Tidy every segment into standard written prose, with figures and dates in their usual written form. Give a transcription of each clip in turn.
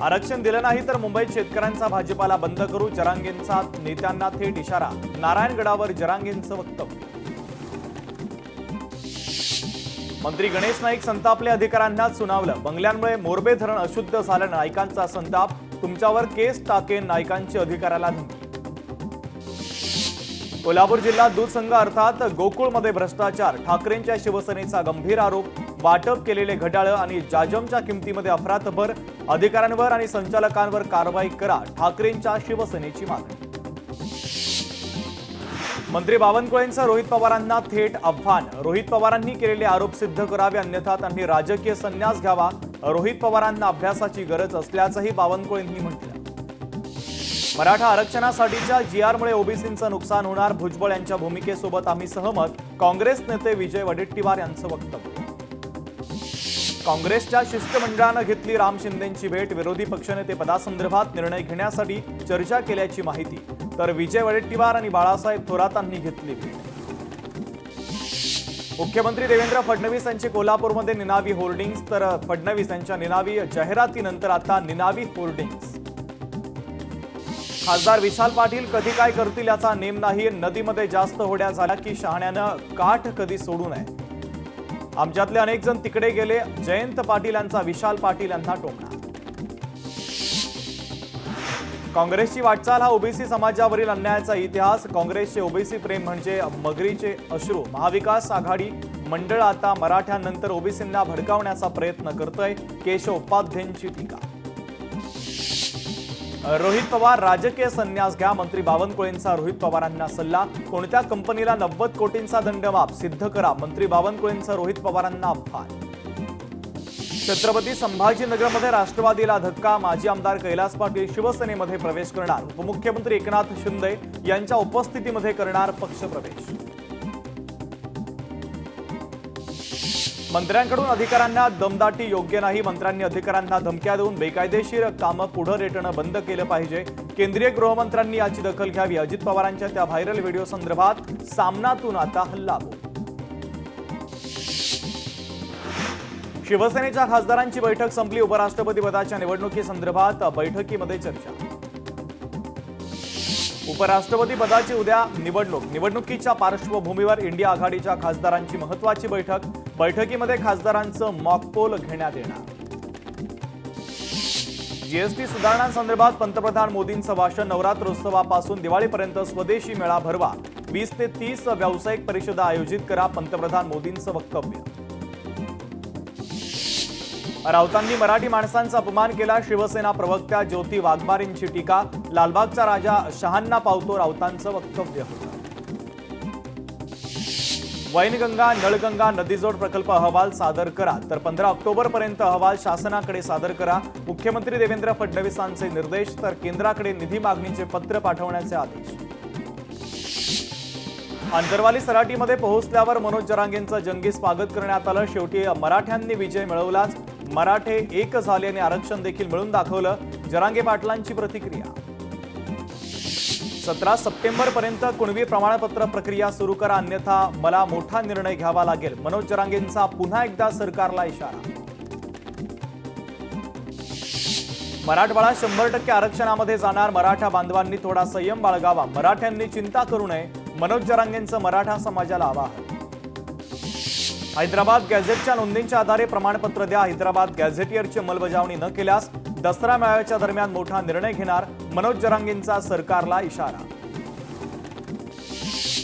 आरक्षण दिलं नाही तर मुंबईत शेतकऱ्यांचा भाजीपाला बंद करू, जरांगेंचा नेत्यांना थेट इशारा। नारायणगडावर जरांगेंचं वक्तव्य। मंत्री गणेश नाईक संतापले, अधिकाऱ्यांना सुनावलं। बंगल्यांमुळे मोरबे धरण अशुद्ध झाल्यानं नाईकांचा संताप, तुमच्यावर केस टाकेन, नाईकांची अधिकाऱ्याला धमकी। कोल्हापूर जिल्ह्यात दूध संघ अर्थात गोकुळमध्ये भ्रष्टाचार, ठाकरेंच्या शिवसेनेचा गंभीर आरोप। वाटप केलेले घड्याळं आणि जाजमच्या किमतीमध्ये अफरातफर, अधिकाऱ्यांवर आणि संचालकांवर कारवाई करा, ठाकरेंच्या शिवसेनेची मागणी। मंत्री बावनकुळेंचं रोहित पवारांना थेट आव्हान, रोहित पवारांनी केलेले आरोप सिद्ध करावे, अन्यथा त्यांनी राजकीय संन्यास घ्यावा। रोहित पवारांना अभ्यासाची गरज असल्याचंही बावनकुळेंनी म्हटलं। मराठा आरक्षणासाठीच्या जीआरमुळे ओबीसींचं नुकसान होणार, भुजबळ यांच्या भूमिकेसोबत आम्ही सहमत, काँग्रेस नेते विजय वडेट्टीवार यांचं वक्तव्य। काँग्रेसच्या शिष्टमंडळानं घेतली राम शिंदेंची भेट, विरोधी पक्षनेते पदासंदर्भात निर्णय घेण्यासाठी चर्चा केल्याची माहिती, तर विजय वडेट्टीवार आणि बाळासाहेब थोरातांनी घेतली भेट। मुख्यमंत्री देवेंद्र फडणवीस यांचे कोल्हापूरमध्ये निनावी होर्डिंग्स, तर फडणवीस यांच्या निनावी जाहिरातीनंतर आता निनावी होर्डिंग्स। खासदार विशाल पाटील कधी काय करतील याचा नेम नाही, नदीमध्ये जास्त होड्या झाल्या की शहाण्यानं काठ कधी सोडू नये। आमच्यातले अनेक जण तिकडे गेले, जयंत पाटील यांचा विशाल पाटील यांना टोमणा। काँग्रेसची वाटचाल हा ओबीसी समाजावरील अन्यायाचा इतिहास, काँग्रेसचे ओबीसी प्रेम म्हणजे मगरीचे अश्रू। महाविकास आघाडी मंडळ आता मराठ्यांनंतर ओबीसींना भडकावण्याचा प्रयत्न करतंय, केशव उपाध्यायांची टीका। रोहित पवार राजकीय संन्यास घ्या, मंत्री बावनकुळेंचा रोहित पवारांना सल्ला। कोणत्या कंपनीला 90 कोटींचा दंड माफ सिद्ध करा, मंत्री बावनकुळेंचं रोहित पवारांना आव्हान। छत्रपती संभाजीनगरमध्ये राष्ट्रवादीला धक्का, माजी आमदार कैलास पाटील शिवसेनेमध्ये प्रवेश करणार, उपमुख्यमंत्री एकनाथ शिंदे यांच्या उपस्थितीमध्ये करणार पक्षप्रवेश। मंत्र्यांकडून अधिकाऱ्यांना दमदाटी योग्य नाही, मंत्र्यांनी अधिकाऱ्यांना धमक्या देऊन बेकायदेशीर कामं पुढे रेटणं बंद केलं पाहिजे, केंद्रीय गृहमंत्र्यांनी याची दखल घ्यावी। अजित पवारांच्या त्या व्हायरल व्हिडिओ संदर्भात सामनातून आता हल्लाबोल। शिवसेनेच्या खासदारांची बैठक संपली, उपराष्ट्रपती पदाच्या निवडणुकीसंदर्भात बैठकीमध्ये चर्चा। उपराष्ट्रपती पदाची उद्या निवडणुकीच्या पार्श्वभूमीवर इंडिया आघाडीच्या खासदारांची महत्त्वाची बैठक, बैठकीमध्ये खासदारांचं मॉकपोल घेण्यात येणार। जीएसटी सुधारणांसंदर्भात पंतप्रधान मोदींचं भाषण, नवरात्रोत्सवापासून दिवाळीपर्यंत स्वदेशी मेळा भरवा, 20 ते 30 व्यावसायिक परिषदा आयोजित करा, पंतप्रधान मोदींचं वक्तव्य। राऊतांनी मराठी माणसांचा अपमान केला, शिवसेना प्रवक्त्या ज्योती वाघमारेंची टीका, लालबागचा राजा शहांना पावतो, राऊतांचं वक्तव्य होतं। वैनगंगा नळगंगा नदीजोड प्रकल्प अहवाल सादर करा, तर 15 ऑक्टोबरपर्यंत अहवाल शासनाकडे सादर करा, मुख्यमंत्री देवेंद्र फडणवीसांचे निर्देश, तर केंद्राकडे निधी मागणीचे पत्र पाठवण्याचे आदेश। आंतरवाली सराटीमध्ये पोहोचल्यावर मनोज जरांगेंचं जंगी स्वागत करण्यात आलं, शेवटी मराठ्यांनी विजय मिळवलाच, मराठे एक झाले आणि आरक्षण देखील मिळून दाखवलं, जरांगे पाटलांची प्रतिक्रिया। 17 सप्टेंबरपर्यंत कुणबी प्रमाणपत्र प्रक्रिया सुरू करा, अन्यथा मला मोठा निर्णय घ्यावा लागेल, मनोज जरांगेंचा पुन्हा एकदा सरकारला इशारा। मराठवाडा 100% आरक्षणामध्ये जाणार, मराठा बांधवांनी थोडा संयम बाळगावा, मराठ्यांनी चिंता करू नये, मनोज जरांगेंचं मराठा समाजाला आवाहन। हैदराबाद गॅझेटच्या नोंदींच्या आधारे प्रमाणपत्र द्या, हैदराबाद गॅझेटियरची अंमलबजावणी न केल्यास दसरा मेळाव्याच्या दरम्यान मोठा निर्णय घेणार, मनोज जरांगेंचा सरकारला इशारा।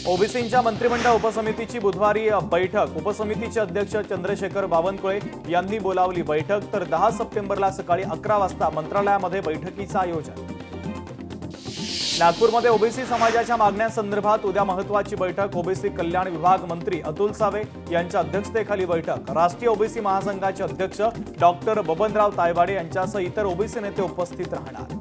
ओबीसींच्या मंत्रिमंडळ उपसमितीची बुधवारी बैठक, उपसमितीचे अध्यक्ष चंद्रशेखर बावनकुळे यांनी बोलावली बैठक, तर 10 सप्टेंबरला सकाळी 11 वाजता मंत्रालयामध्ये बैठकीचं आयोजन। नागपूरमध्ये ओबीसी समाजाच्या मागण्यांसंदर्भात उद्या महत्त्वाची बैठक, ओबीसी कल्याण विभाग मंत्री अतुल सावे यांच्या अध्यक्षतेखाली बैठक, राष्ट्रीय ओबीसी महासंघाचे अध्यक्ष डॉक्टर बबनराव तायवाडे यांच्यासह इतर ओबीसी नेते उपस्थित राहणार।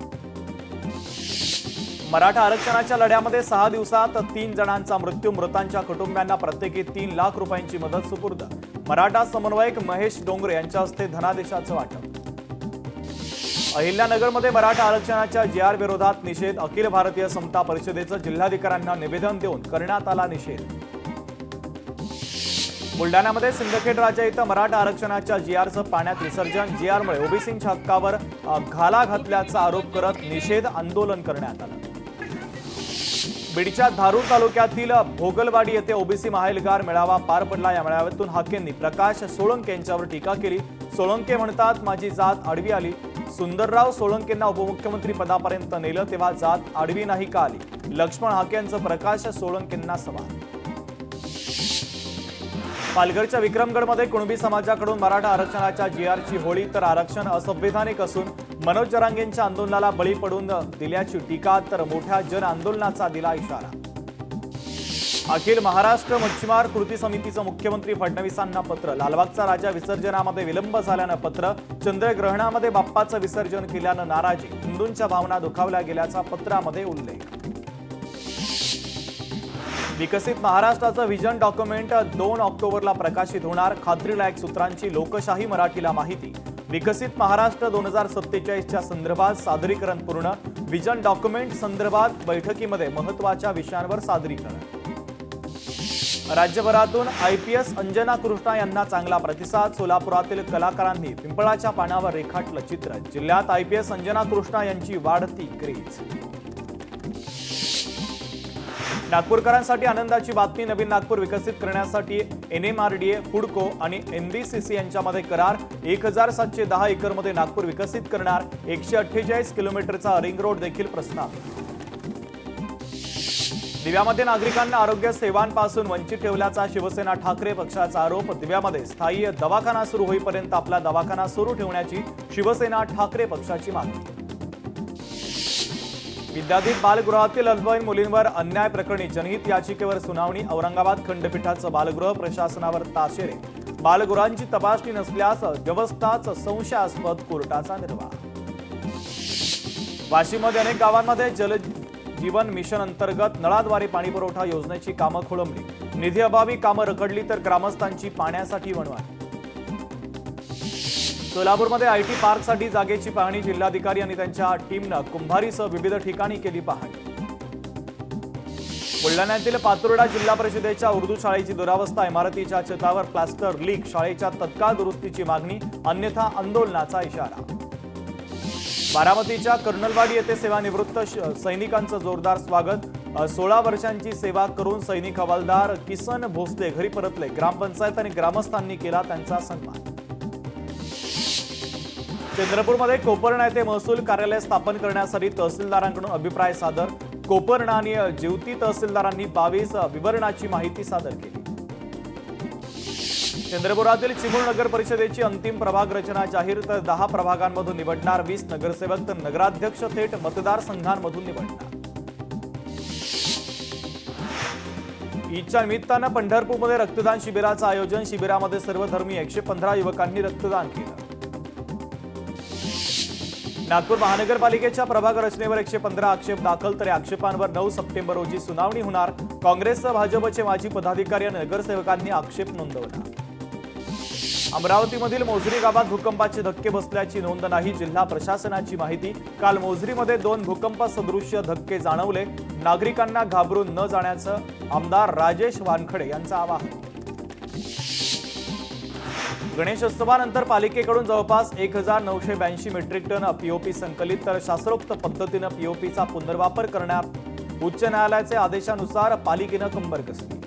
मराठा आरक्षणाच्या लढ्यामध्ये 6 दिवसात 3 जणांचा मृत्यू, मृतांच्या कुटुंबियांना प्रत्येकी 3 लाख रुपयांची मदत सुपूर्द, मराठा समन्वयक महेश डोंगरे यांच्या हस्ते धनादेशाचं वाटप। अहिल्यानगरमध्ये मराठा आरक्षणाच्या जीआर विरोधात निषेध, अखिल भारतीय समता परिषदेचं जिल्हाधिकाऱ्यांना निवेदन देऊन करण्यात आला निषेध। बुलढाण्यामध्ये सिंदखेड राजा इथं मराठा आरक्षणाच्या जीआरचं पाण्यात विसर्जन. जीआरमुळे ओबीसींच्या हक्कावर घाला घातल्याचा आरोप करत निषेध आंदोलन करण्यात आलं. बीडच्या धारूर तालुक्यातील भोगलवाडी येथे ओबीसी महाएल्गार मेळावा पार पडला. या मेळाव्यातून हाकेंनी प्रकाश सोळंके यांच्यावर टीका केली. सोळंके म्हणतात, माझी जात आडवी आली. सुंदरराव सोळंकेंना उपमुख्यमंत्री पदापर्यंत नेलं तेव्हा जात आडवी नाही का आली? लक्ष्मण हाके यांचं प्रकाश सोळंकेंना सवाल. पालघरच्या विक्रमगडमध्ये कुणबी समाजाकडून मराठा आरक्षणाच्या जीआरची होळी. तर आरक्षण असंवैधानिक असून मनोज जरांगेंच्या आंदोलनाला बळी पडून दिल्याची टीका. तर मोठ्या जन आंदोलनाचा दिला इशारा. अखिल महाराष्ट्र मच्छीमार कृती समितीचं मुख्यमंत्री फडणवीसांना पत्र. लालबागचा राजा विसर्जनामध्ये विलंब झाल्यानं पत्र. चंद्रग्रहणामध्ये बाप्पाचं विसर्जन केल्यानं नाराजी. हिंदूंच्या भावना दुखावल्या गेल्याचा पत्रामध्ये उल्लेख. विकसित महाराष्ट्राचं व्हिजन डॉक्युमेंट 2 ऑक्टोबरला प्रकाशित होणार. खात्रीलायक सूत्रांची लोकशाही मराठीला माहिती. विकसित महाराष्ट्र 2047च्या संदर्भात सादरीकरण पूर्ण. व्हिजन डॉक्युमेंट संदर्भात बैठकीमध्ये महत्त्वाच्या विषयांवर सादरीकरण. राज्यभरातून IPS अंजना कृष्णा यांना चांगला प्रतिसाद. सोलापुरातील कलाकारांनी पिंपळाच्या पानावर रेखाटलं चित्र. जिल्ह्यात IPS अंजना कृष्णा यांची वाढती क्रेज. नागपूरकरांसाठी आनंदाची बातमी. नवीन नागपूर विकसित करण्यासाठी NMRDA, फुडको आणि MDCC यांच्यामध्ये करार. 1710 एकरमध्ये नागपूर विकसित करणार. 148 किलोमीटरचा रिंग रोड देखील प्रस्तावित. दिव्यामध्ये नागरिकांना आरोग्य सेवांपासून वंचित ठेवल्याचा शिवसेना ठाकरे पक्षाचा आरोप. दिव्यामध्ये स्थायी दवाखाना सुरू होईपर्यंत आपला दवाखाना सुरू ठेवण्याची शिवसेना ठाकरे पक्षाची मागणी. विद्याधीठ बालगृहातील अल्पवयीन मुलींवर अन्याय प्रकरणी जनहित याचिकेवर सुनावणी. औरंगाबाद खंडपीठाचं बालगृह प्रशासनावर ताशेरे. बालगृहांची तपासणी नसल्यास व्यवस्थाच संशयास्पद, कोर्टाचा निर्वाह. वाशिममध्ये अनेक गावांमध्ये जल जीवन मिशन अंतर्गत नळाद्वारे पाणीपुरवठा योजनेची कामं खोळंबली. निधी अभावी कामं रखडली तर ग्रामस्थांची पाण्यासाठी वणवण. सोलापूरमध्ये IT पार्कसाठी जागेची पाहणी. जिल्हाधिकारी आणि त्यांच्या टीमनं कुंभारीसह विविध ठिकाणी केली पाहणी. बुलढाण्यातील पातुर्डा जिल्हा परिषदेच्या उर्दू शाळेची दुरावस्था. इमारतीच्या छतावर प्लास्टर लीक. शाळेच्या तत्काळ दुरुस्तीची मागणी, अन्यथा आंदोलनाचा इशारा. बारामतीच्या कर्नलवाडी येथे सेवानिवृत्त सैनिकांचं जोरदार स्वागत. 16 वर्षांची सेवा करून सैनिक हवालदार किसन भोसले घरी परतले. ग्रामपंचायत आणि ग्रामस्थांनी केला त्यांचा सन्मान. चंद्रपूरमध्ये कोपर्णा येथे महसूल कार्यालय स्थापन करण्यासाठी तहसीलदारांकडून अभिप्राय सादर. कोपर्णा आणि जिवती तहसीलदारांनी 22 विवरणाची माहिती सादर केली. चंद्रपुरातील चिमूर नगर परिषदेची अंतिम प्रभाग रचना जाहीर. तर 10 प्रभागांमधून निवडणार 20 नगरसेवक. तर नगराध्यक्ष थेट मतदारसंघांमधून निवडणार. ईदच्या निमित्तानं पंढरपूरमध्ये रक्तदान शिबिराचं आयोजन. शिबिरामध्ये सर्वधर्मी 115 युवकांनी रक्तदान केलं. नागपूर महानगरपालिकेच्या प्रभाग रचनेवर 115 आक्षेप दाखल. तर या आक्षेपांवर 9 सप्टेंबर रोजी सुनावणी होणार. काँग्रेससह भाजपचे माजी पदाधिकारी आणि नगरसेवकांनी आक्षेप नोंदवला. अमरावतीमधील मोझरी गावात भूकंपाचे धक्के बसल्याची नोंद नाही. जिल्हा प्रशासनाची माहिती. काल मोझरीमध्ये 2 भूकंप सदृश्य धक्के जाणवले. नागरिकांना घाबरून न जाण्याचं आमदार राजेश वानखडे यांचं आवाहन. गणेशोत्सवानंतर पालिकेकडून जवळपास 1982 मेट्रिक टन POP संकलित. तर शास्त्रोक्त पद्धतीनं POPचा पुनर्वापर करण्यात. उच्च न्यायालयाच्या आदेशानुसार पालिकेनं कंबर कसली.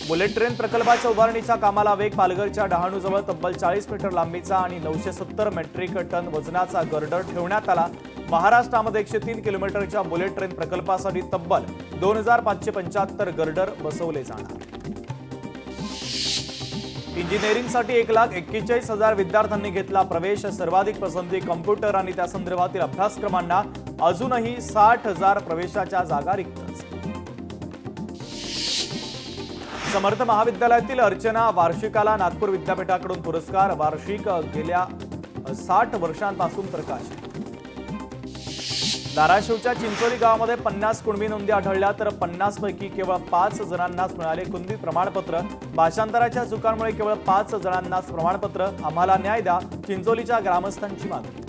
बुलेट ट्रेन प्रकल्पाच्या उभारणीच्या कामाला वेग. पालघरच्या डहाणूजवळ तब्बल 40 मीटर लांबीचा आणि 970 मेट्रिक टन वजनाचा गर्डर ठेवण्यात आला. महाराष्ट्रामध्ये 103 किलोमीटरच्या बुलेट ट्रेन प्रकल्पासाठी तब्बल 2575 गर्डर बसवले जाणार. इंजिनिअरिंगसाठी 1,41,000 विद्यार्थ्यांनी घेतला प्रवेश. सर्वाधिक पसंती कॉम्प्युटर आणि त्या संदर्भातील अभ्यासक्रमांना. अजूनही 60,000 प्रवेशाच्या जागा रिक्तच. समर्थ महाविद्यालयातील अर्चना वार्षिकाला नागपूर विद्यापीठाकडून पुरस्कार. वार्षिक गेल्या 60 वर्षांपासून प्रकाशित. धाराशिवच्या चिंचोली गावामध्ये 50 कुणबी नोंदी आढळल्या. तर 50 पैकी केवळ 5 जणांनाच मिळाले कुणबी प्रमाणपत्र. भाषांतराच्या चुकांमुळे केवळ 5 जणांनाच प्रमाणपत्र. आम्हाला न्याय द्या, चिंचोलीच्या ग्रामस्थांची मागणी.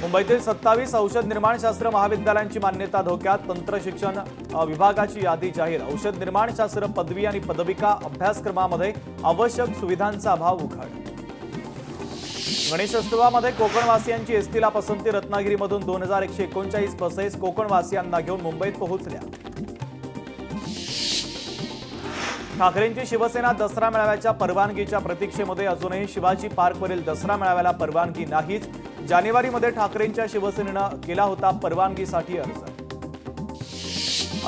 मुंबईतील 27 औषध निर्माणशास्त्र महाविद्यालयांची मान्यता धोक्यात. तंत्र शिक्षण विभागाची यादी जाहीर. औषध निर्माणशास्त्र पदवी आणि पदविका अभ्यासक्रमामध्ये आवश्यक सुविधांचा अभाव उघड. गणेशोत्सवामध्ये कोकणवासियांची एसटीला पसंती. रत्नागिरीमधून 2139 बसेस कोकणवासियांना घेऊन मुंबईत पोहोचल्या. ठाकरेंची शिवसेना दसरा मेळाव्याच्या परवानगीच्या प्रतीक्षेमध्ये. अजूनही शिवाजी पार्कवरील दसरा मेळाव्याला परवानगी नाहीच. जानेवारीमध्ये ठाकरेंच्या शिवसेनेनं केला होता परवानगीसाठी अर्ज.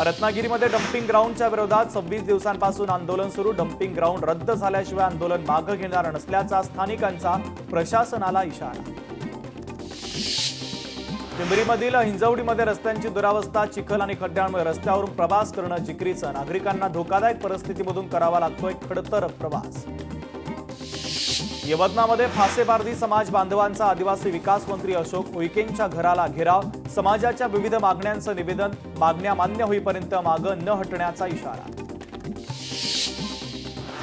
रत्नागिरीमध्ये डम्पिंग ग्राउंडच्या विरोधात 26 दिवसांपासून आंदोलन सुरू. डम्पिंग ग्राउंड रद्द झाल्याशिवाय आंदोलन मागे घेणार नसल्याचा स्थानिकांचा प्रशासनाला इशारा. पिंपरीमधील हिंजवडीमध्ये रस्त्यांची दुरावस्था. चिखल आणि खड्ड्यांमुळे रस्त्यावरून प्रवास करणं जिकरीचं. नागरिकांना धोकादायक परिस्थितीमधून करावा लागतोय खडतर प्रवास. यवतमाळमध्ये फासेबार्दी समाज बांधवांचा आदिवासी विकास मंत्री अशोक उईकेंच्या घराला घेराव. समाजाच्या विविध मागण्यांचं निवेदन. मागण्या मान्य होईपर्यंत मागं न हटण्याचा इशारा.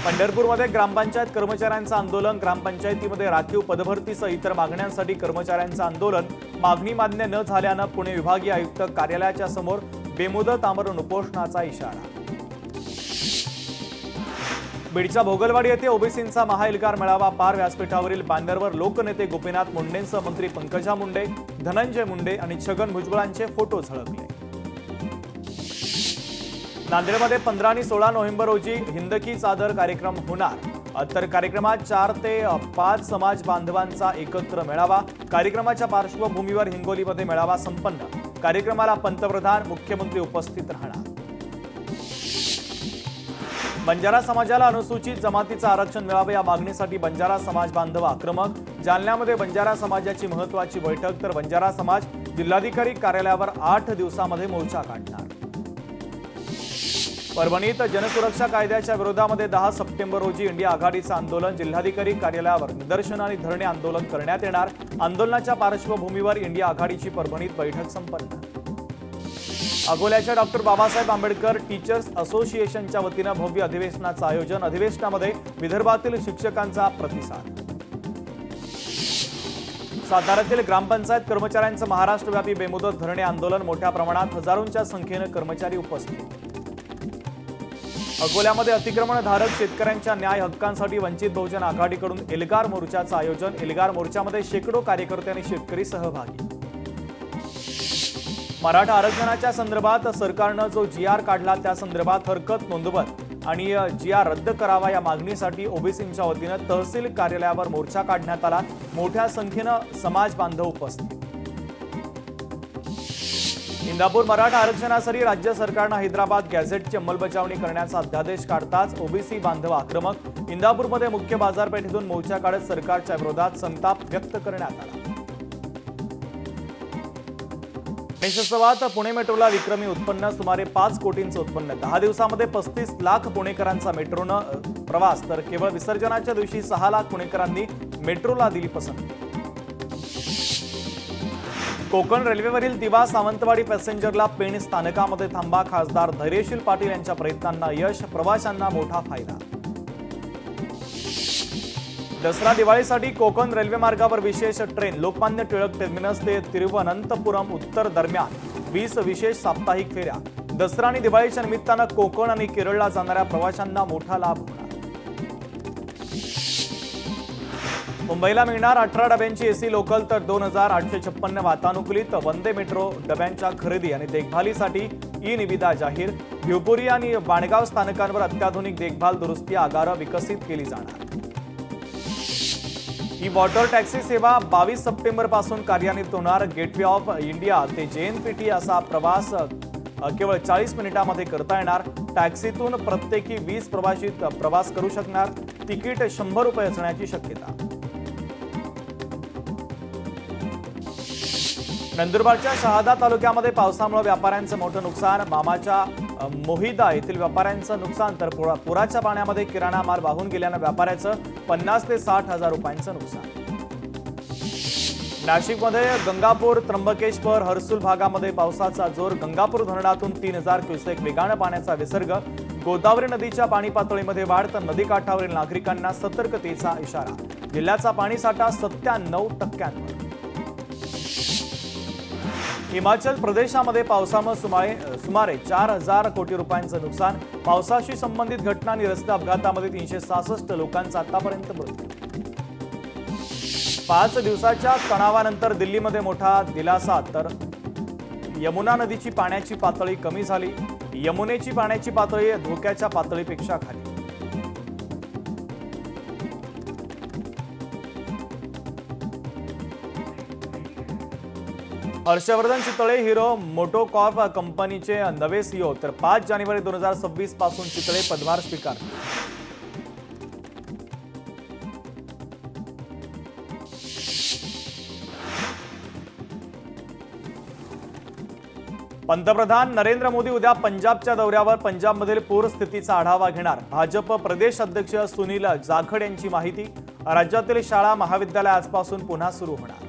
पंढरपूरमध्ये ग्रामपंचायत कर्मचाऱ्यांचं आंदोलन. ग्रामपंचायतीमध्ये राखीव पदभरतीसह इतर मागण्यांसाठी कर्मचाऱ्यांचं आंदोलन. मागणी मान्य न झाल्यानं पुणे विभागीय आयुक्त कार्यालयाच्या समोर बेमुदत आमरण उपोषणाचा इशारा. बीडच्या भोगलवाडी येथे ओबीसींचा महाएल्गार मेळावा पार. व्यासपीठावरील बॅनरवर लोकनेते गोपीनाथ मुंडेंसह मंत्री पंकजा मुंडे, धनंजय मुंडे आणि छगन भुजबळांचे फोटो झळकले. नांदेडमध्ये 15 आणि 16 नोव्हेंबर रोजी हिंद की चादर कार्यक्रम होणार. तर कार्यक्रमात 4 ते 5 समाज बांधवांचा एकत्र मेळावा. कार्यक्रमाच्या पार्श्वभूमीवर हिंगोलीमध्ये मेळावा संपन्न. कार्यक्रमाला पंतप्रधान, मुख्यमंत्री उपस्थित राहणार. बंजारा समाजाला अनुसूचित जमातीचं आरक्षण मिळावं या मागणीसाठी बंजारा समाज बांधव आक्रमक. जालन्यामध्ये बंजारा समाजाची महत्त्वाची बैठक. तर बंजारा समाज जिल्हाधिकारी कार्यालयावर 8 दिवसामध्ये मोर्चा काढणार. परभणीत जनसुरक्षा कायद्याच्या विरोधामध्ये 10 सप्टेंबर रोजी इंडिया आघाडीचं आंदोलन. जिल्हाधिकारी कार्यालयावर निदर्शन आणि धरणे आंदोलन करण्यात येणार. आंदोलनाच्या पार्श्वभूमीवर इंडिया आघाडीची परभणीत बैठक संपन्न. अकोल्याच्या डॉक्टर बाबासाहेब आंबेडकर टीचर्स असोसिएशनच्या वतीनं भव्य अधिवेशनाचं आयोजन. अधिवेशनामध्ये विदर्भातील शिक्षकांचा प्रतिसाद. साताऱ्यातील ग्रामपंचायत कर्मचाऱ्यांचं महाराष्ट्रव्यापी बेमुदत धरणे आंदोलन. मोठ्या प्रमाणात हजारोंच्या संख्येनं कर्मचारी उपस्थित. अकोल्यामध्ये अतिक्रमणधारक शेतकऱ्यांच्या न्याय हक्कांसाठी वंचित बहुजन आघाडीकडून एल्गार मोर्चाचं आयोजन. एल्गार मोर्चामध्ये शेकडो कार्यकर्ते आणि शेतकरी सहभागी. मराठा आरक्षणाच्या संदर्भात सरकारनं जो GR काढला त्या संदर्भात हरकत नोंदवत आणि GR रद्द करावा या मागणीसाठी ओबीसींच्या वतीनं तहसील कार्यालयावर मोर्चा काढण्यात आला. मोठ्या संख्येनं समाज बांधव उपस्थित. इंदापूर मराठा आरक्षणासाठी राज्य सरकारनं हैदराबाद गॅझेटची अंमलबजावणी करण्याचा अध्यादेश काढताच ओबीसी बांधव आक्रमक. इंदापूरमध्ये मुख्य बाजारपेठेतून मोर्चा काढत सरकारच्या विरोधात संताप व्यक्त करण्यात आला. गणेशोत्सवात पुणे मेट्रोला विक्रमी उत्पन्न. सुमारे 5 कोटींचं उत्पन्न. 10 दिवसामध्ये 35 लाख पुणेकरांचा मेट्रोनं प्रवास. तर केवळ विसर्जनाच्या दिवशी 6 लाख पुणेकरांनी मेट्रोला दिली पसंती. कोकण रेल्वेवरील दिवा सावंतवाडी पॅसेंजरला पेण स्थानकामध्ये थांबा. खासदार धैर्यशील पाटील यांच्या प्रयत्नांना यश. प्रवाशांना मोठा फायदा. दसरा दिवाळीसाठी कोकण रेल्वे मार्गावर विशेष ट्रेन. लोकमान्य टिळक टर्मिनस ते तिरुवनंतपुरम उत्तर दरम्यान 20 विशेष साप्ताहिक फेऱ्या. दसरा आणि दिवाळीच्या निमित्तानं कोकण आणि केरळला जाणाऱ्या प्रवाशांना मोठा लाभ होणार. मुंबईला मिळणार 18 डब्यांची एसी लोकल. तर 2856 वातानुकूलित वंदे मेट्रो डब्यांच्या खरेदी आणि देखभालीसाठी ई-निविदा जाहीर. भिवपुरी आणि बाणगाव स्थानकांवर अत्याधुनिक देखभाल दुरुस्ती आगारं विकसित केली जाणार. ही वॉटर टॅक्सी सेवा 22 सप्टेंबर पासून कार्यान्वित होणार. गेटवे ऑफ इंडिया ते JNPT असा प्रवास केवळ 40 मिनिटांमध्ये करता येणार. टॅक्सीतून प्रत्येकी 20 प्रवासी प्रवास करू शकणार. तिकीट 100 रुपये असण्याची शक्यता. नंदुरबारच्या शहादा तालुक्यामध्ये पावसामुळे व्यापाऱ्यांचं मोठं नुकसान. मामाच्या मोहिदा येथील व्यापाऱ्यांचं नुकसान. तर पुराच्या पाण्यामध्ये किराणा माल वाहून गेल्यानं व्यापाऱ्याचं 50 ते 60 हजार रुपयांचं नुकसान. नाशिकमध्ये गंगापूर, त्र्यंबकेश्वर, हर्सुल भागामध्ये पावसाचा जोर. गंगापूर धरणातून 3000 क्युसेक वेगानं पाण्याचा विसर्ग. गोदावरी नदीच्या पाणी पातळीमध्ये वाढ. तर नदीकाठावरील नागरिकांना सतर्कतेचा इशारा. जिल्ह्याचा पाणीसाठा 97%. हिमाचल प्रदेशामध्ये पावसामुळे सुमारे 4,000 कोटी रुपयांचं नुकसान. पावसाशी संबंधित घटना आणि रस्ते अपघातामध्ये 366 लोकांचा आतापर्यंत मृत्यू. 5 दिवसाच्या तणावानंतर दिल्लीमध्ये मोठा दिलासा. तर यमुना नदीची पाण्याची पातळी कमी झाली. यमुनेची पाण्याची पातळी धोक्याच्या पातळीपेक्षा खाली. हर्षवर्धन चितळे हिरो मोटोकॉर्प कंपनीचे नवे सीईओ. तर 5 जानेवारी 2026 पासून चितळे पदभार स्वीकार. पंतप्रधान नरेंद्र मोदी उद्या पंजाबच्या दौऱ्यावर. पंजाबमधील पूरस्थितीचा आढावा घेणार. भाजप प्रदेश अध्यक्ष सुनील जाखड यांची माहिती. राज्यातील शाळा महाविद्यालय आजपासून पुन्हा सुरू होणार.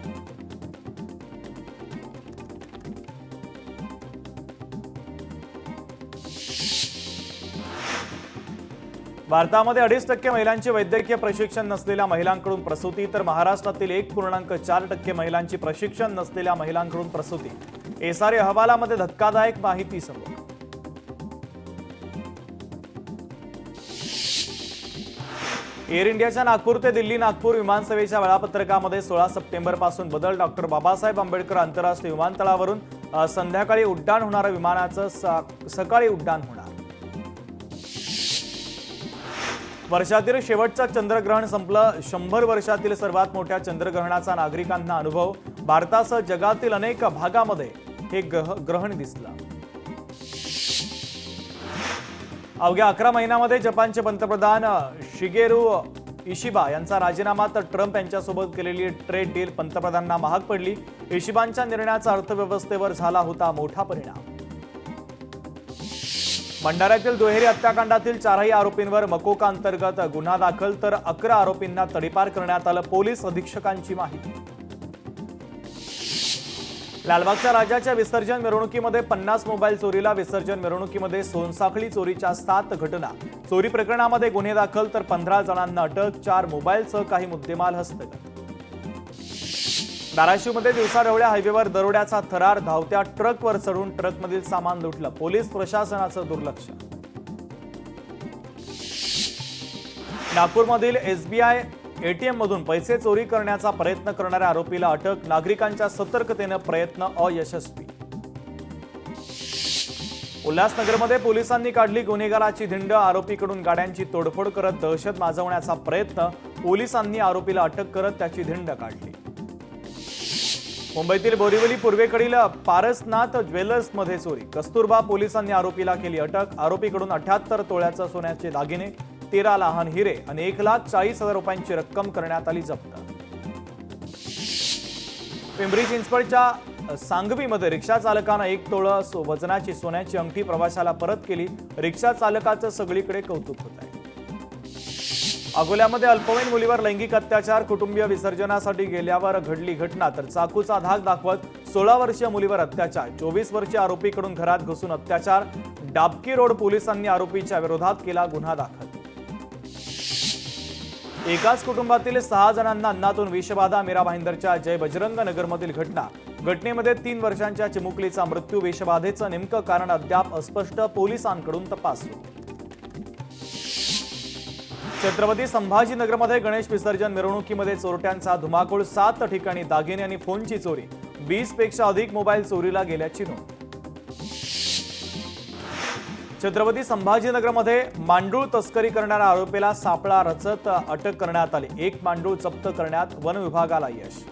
भारतामध्ये 2.5% महिलांचे वैद्यकीय प्रशिक्षण नसलेल्या महिलांकडून प्रसूती. तर महाराष्ट्रातील 1.4% महिलांची प्रशिक्षण नसलेल्या महिलांकडून प्रसूती. एसआरए अहवालामध्ये धक्कादायक माहिती समोर. एअर इंडियाच्या नागपूर ते दिल्ली नागपूर विमानसेवेच्या वेळापत्रकामध्ये 16 सप्टेंबर पासून बदल. डॉक्टर बाबासाहेब आंबेडकर आंतरराष्ट्रीय विमानतळावरून संध्याकाळी उड्डाण होणाऱ्या विमानाचं सकाळी उड्डाण होणार. वर्षातील शेवटचं चंद्रग्रहण संपलं. 100 वर्षातील सर्वात मोठ्या चंद्रग्रहणाचा नागरिकांना अनुभव. भारतासह जगातील अनेक भागामध्ये हे ग्रहण दिसलं. अवघ्या 11 महिन्यामध्ये जपानचे पंतप्रधान शिगेरू इशिबा यांचा राजीनामा. तर ट्रम्प यांच्यासोबत केलेली ट्रेड डील पंतप्रधानांना महाग पडली. इशिबांच्या निर्णयाचा अर्थव्यवस्थेवर झाला होता मोठा परिणाम. भंडाऱ्यातील दुहेरी हत्याकांडातील 4ही आरोपींवर मकोका अंतर्गत गुन्हा दाखल. तर 11 आरोपींना तडीपार करण्यात आलं. पोलीस अधीक्षकांची माहिती. लालबागच्या राजाच्या विसर्जन मिरवणुकीमध्ये 50 मोबाईल चोरीला. विसर्जन मिरवणुकीमध्ये सोनसाखळी चोरीच्या 7 घटना. चोरी प्रकरणामध्ये गुन्हे दाखल. तर 15 जणांना अटक. 4 मोबाईलसह काही मुद्देमाल हस्तगत. धाराशिवमध्ये दिवसाढवळ्या हायवेवर दरोड्याचा थरार. धावत्या ट्रकवर चढून ट्रकमधील सामान लुटलं. पोलीस प्रशासनाचं दुर्लक्ष. नागपूरमधील एसबीआय एटीएम मधून पैसे चोरी करण्याचा प्रयत्न करणाऱ्या आरोपीला अटक. नागरिकांच्या सतर्कतेने प्रयत्न अयशस्वी. उल्हासनगरमध्ये पोलिसांनी काढली गुन्हेगाराची धिंड. आरोपीकडून गाड्यांची तोडफोड करत दहशत माजवण्याचा प्रयत्न. पोलिसांनी आरोपीला अटक करत त्याची धिंड काढली. मुंबईतील बोरिवली पूर्वेकडील पारसनाथ ज्वेलर्समध्ये चोरी. कस्तुरबा पोलिसांनी आरोपीला केली अटक. आरोपीकडून 78 तोळ्याचं सोन्याचे दागिने, 13 लहान हिरे आणि 1,40,000 रुपयांची रक्कम करण्यात आली जप्त. पिंपरी चिंचवडच्या सांगवीमध्ये रिक्षा चालकानं 1 तोळा वजनाची सोन्याची अंगठी प्रवाशाला परत केली. रिक्षा चालकाचं सगळीकडे कौतुक होत आहे. अकोल्यामध्ये अल्पवयीन मुलीवर लैंगिक अत्याचार. कुटुंबीय विसर्जनासाठी गेल्यावर घडली घटना. तर चाकूचा धाक दाखवत 16 वर्षीय मुलीवर अत्याचार. 24 वर्षीय आरोपीकडून घरात घुसून अत्याचार. डाबकी रोड पोलिसांनी आरोपीच्या विरोधात केला गुन्हा दाखल. एकाच कुटुंबातील 6 जणांना अन्नातून विषबाधा. मीरा भाईंदरच्या जय बजरंग नगरमधील घटना. घटनेमध्ये 3 वर्षांच्या चिमुकलीचा मृत्यू. विषबाधेचं नेमकं कारण अद्याप अस्पष्ट. पोलिसांकडून तपास सुरू. छत्रपती संभाजीनगरमध्ये गणेश विसर्जन मिरवणुकीमध्ये चोरट्यांचा धुमाकूळ. 7 ठिकाणी दागिने आणि फोनची चोरी. 20 पेक्षा अधिक मोबाईल चोरीला गेल्याची नोंद. छत्रपती संभाजीनगरमध्ये मांडूळ तस्करी करणाऱ्या आरोपीला सापळा रचत अटक करण्यात आली. 1 मांडूळ जप्त करण्यात वन विभागाला यश.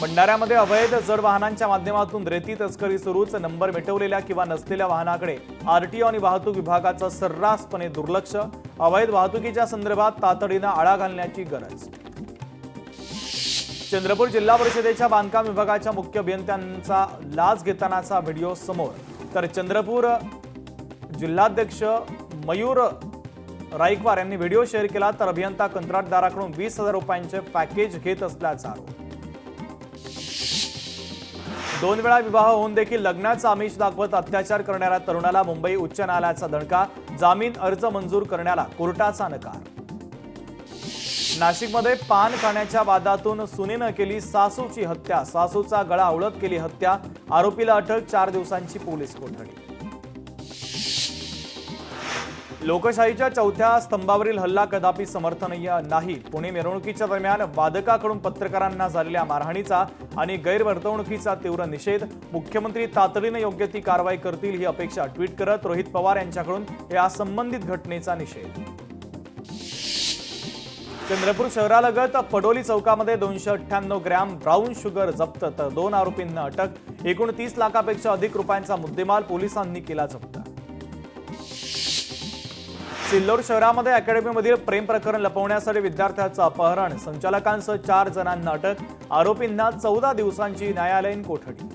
भंडाऱ्यामध्ये अवैध जड वाहनांच्या माध्यमातून रेती तस्करी सुरूच. नंबर मिटवलेल्या किंवा नसलेल्या वाहनाकडे आरटीओ आणि वाहतूक विभागाचं सर्रासपणे दुर्लक्ष. अवैध वाहतुकीच्या संदर्भात तातडीनं आळा घालण्याची गरज. चंद्रपूर जिल्हा परिषदेच्या बांधकाम विभागाच्या मुख्य अभियंत्यांचा लाच घेतानाचा व्हिडिओ समोर. तर चंद्रपूर जिल्हाध्यक्ष मयूर राईकवार यांनी व्हिडिओ शेअर केला. तर अभियंता कंत्राटदाराकडून 20,000 रुपयांचे पॅकेज घेत असल्याचा आरोप. 2 वेळा विवाह होऊन देखील लग्नाचा आमिष दाखवत अत्याचार करणाऱ्या तरुणाला मुंबई उच्च न्यायालयाचा दणका. जामीन अर्ज मंजूर करण्याला कोर्टाचा नकार. नाशिकमध्ये पान खाण्याच्या वादातून सुनेनं केली सासूची हत्या, सासूचा गळा आवळत केली हत्या, आरोपीला अटक, 4 दिवसांची पोलीस कोठडी. लोकशाहीच्या चौथ्या स्तंभावरील हल्ला कदापि समर्थनीय नाही. पुणे मिरवणुकीच्या दरम्यान वादकाकडून पत्रकारांना झालेल्या मारहाणीचा आणि गैरवर्तवणुकीचा तीव्र निषेध. मुख्यमंत्री तातडीने योग्य ती कारवाई करतील ही अपेक्षा ट्विट करत रोहित पवार यांच्याकडून या संबंधित घटनेचा निषेध. चंद्रपूर शहरालगत पडोली चौकामध्ये 298 ग्रॅम ब्राऊन शुगर जप्त, तर 2 आरोपींना अटक. एकूण 30 लाखापेक्षा अधिक रुपयांचा मुद्देमाल पोलिसांनी केला जप्त. सिल्लोड शहरामध्ये अकॅडमीमधील प्रेम प्रकरण लपवण्यासाठी विद्यार्थ्याचं अपहरण, संचालकांसह 4 जणांना अटक, आरोपींना 14 दिवसांची न्यायालयीन कोठडी.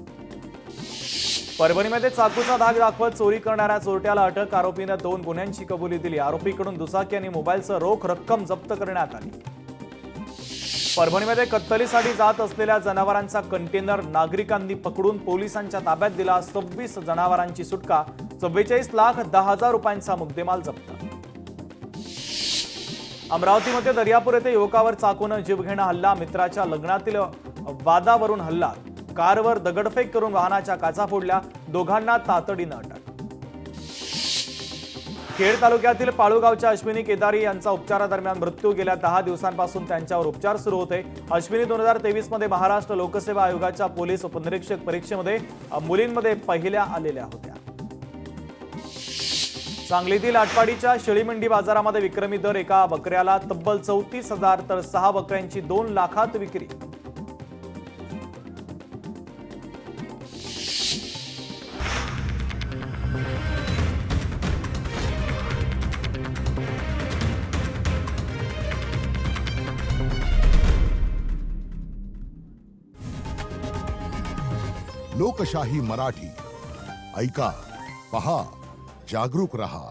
परभणीमध्ये चाकूचा धाक दाखवत चोरी करणाऱ्या चोरट्याला अटक, आरोपीनं 2 गुन्ह्यांची कबुली दिली. आरोपीकडून दुचाकी आणि मोबाईलसह रोख रक्कम जप्त करण्यात आली. परभणीमध्ये कत्तलीसाठी जात असलेल्या जनावरांचा कंटेनर नागरिकांनी पकडून पोलिसांच्या ताब्यात दिला. 26 जनावरांची सुटका, 44,10,000 रुपयांचा मुद्देमाल जप्त. अमरावतीमध्ये दर्यापूर येथे युवकावर चाकूने जीवघेणा हल्ला, मित्राच्या लग्नातील वादावरून हल्ला, कारवर दगडफेक करून वाहनाच्या काचा फोडल्या, दोघांना तातडीनं अटक. खेड तालुक्यातील पाळूगावच्या अश्विनी केदारी यांचा उपचारादरम्यान मृत्यू. गेल्या 10 दिवसांपासून त्यांच्यावर उपचार सुरू होते. अश्विनी 2023 मध्ये महाराष्ट्र लोकसेवा आयोगाच्या पोलीस उपनिरीक्षक परीक्षेमध्ये मुलींमध्ये पहिल्या आलेल्या होत्या. सांगलीतील आटपाडीच्या शेळीमंडी बाजारामध्ये विक्रमी दर, एका बकऱ्याला तब्बल 34,000 तर 6 बकऱ्यांची 2 लाखात विक्री. लोकशाही मराठी ऐका, पहा, जागरूक रहा.